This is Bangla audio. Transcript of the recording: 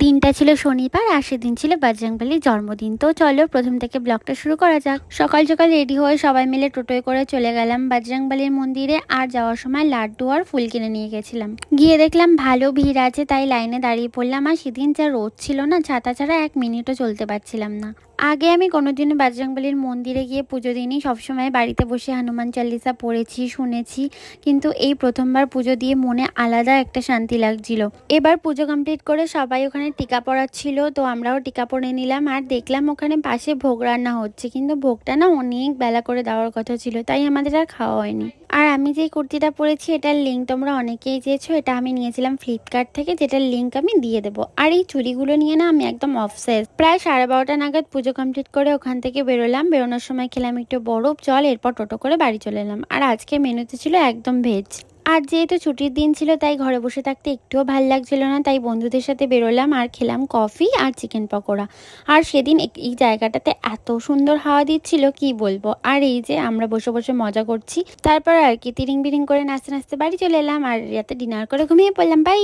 দিনটা ছিল শনিবার আর সেদিন ছিল বজরংবলীর জন্মদিন। তো চলো প্রথম থেকে ব্লগটা শুরু করা যাক। সকাল সকাল রেডি হয়ে সবাই মিলে টোটোয় করে চলে গেলাম বজরংবলীর মন্দিরে। আর যাওয়ার সময় লাড্ডু আর ফুল কিনে নিয়ে গেছিলাম। গিয়ে দেখলাম ভালো ভিড় আছে, তাই লাইনে দাঁড়িয়ে পড়লাম। আর সেদিন যা রোদ ছিল না, ছাতা ছাড়া 1 মিনিটও চলতে পারছিলাম না। আগে আমি কোনোদিনও বজরংবলীর মন্দিরে গিয়ে পুজো দিইনি, সবসময় বাড়িতে বসে হনুমান চালিসা পড়েছি, শুনেছি, কিন্তু এই প্রথমবার পুজো দিয়ে মনে আলাদা একটা শান্তি লাগছিল। এবার পুজো কমপ্লিট করে সবাই ওখানে টিকা পড়াচ্ছিল, তো আমরাও টিকা পড়ে নিলাম। আর দেখলাম ওখানে পাশে ভোগ রান্না হচ্ছে, কিন্তু ভোগটা না অনেক বেলা করে দেওয়ার কথা ছিল, তাই আমাদের আর খাওয়া হয়নি। আর আমি যে কুর্তিটা পরেছি এটার লিঙ্ক তোমরা অনেকেই চেয়েছো, এটা আমি নিয়েছিলাম ফ্লিপকার্ট থেকে, যেটার লিঙ্ক আমি দিয়ে দেবো। আর এই চুড়িগুলো নিয়ে না আমি একদম অবসেস। প্রায় 12:30 নাগাদ পুজো কমপ্লিট করে ওখান থেকে বেরোলাম। বেরোনোর সময় খেলাম একটু বরফ জল, এরপর টোটো করে বাড়ি চলে এলাম। আর আজকে মেনুতে ছিল একদম ভেজ। আর যেহেতু ছুটির দিন ছিল, তাই ঘরে বসে থাকতে একটুও ভাল লাগছিল না, তাই বন্ধুদের সাথে বেরোলাম আর খেলাম কফি আর চিকেন পকোড়া। আর সেদিন এই জায়গাটাতে এত সুন্দর হাওয়া দিচ্ছিল কি বলবো। আর এই যে আমরা বসে বসে মজা করছি, তারপর আর কি তিরিং বিরিং করে নাচতে নাচতে বাড়ি চলে এলাম। আর রাতে ডিনার করে ঘুমিয়ে পড়লাম। বাই।